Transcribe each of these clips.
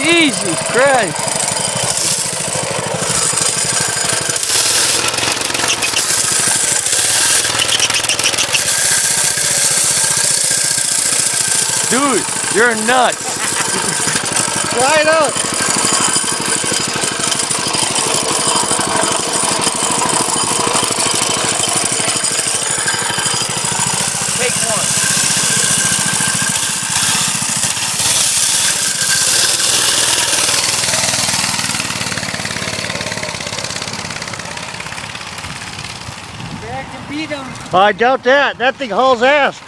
Jesus Christ. Dude, you're nuts. Try it out. Take one. Back to beat him. I doubt that. That thing hauls ass.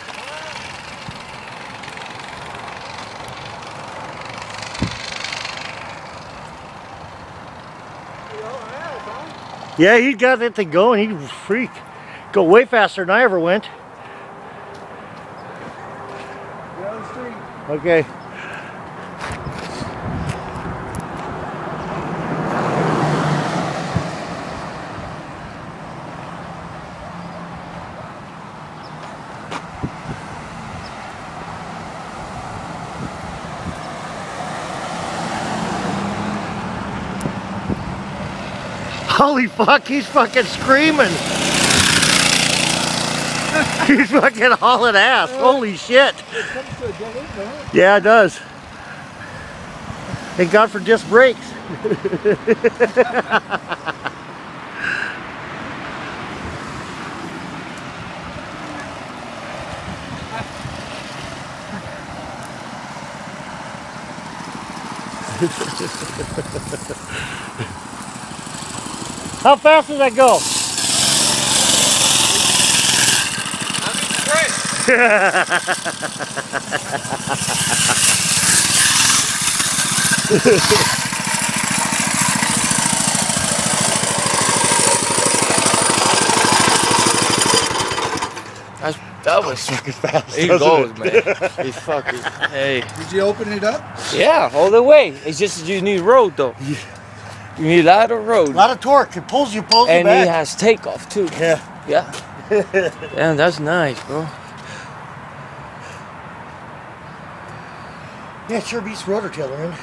Yeah, he got that thing going. He was freak. Go way faster than I ever went. Down the street. Okay. Holy fuck, he's fucking screaming. He's fucking hauling ass. Holy shit. It comes to a dead end, don't it? Yeah, it does. Thank God for disc brakes. How fast does that go? That was fucking fast. he goes, man. He's fucking. Hey. Did you open it up? Yeah, all the way. It's just you need road though. You need a lot of road. A lot of torque. It pulls you back. And he has takeoff too. Yeah. Yeah. Damn, that's nice, bro. Yeah, it sure beats rotor tiller, man.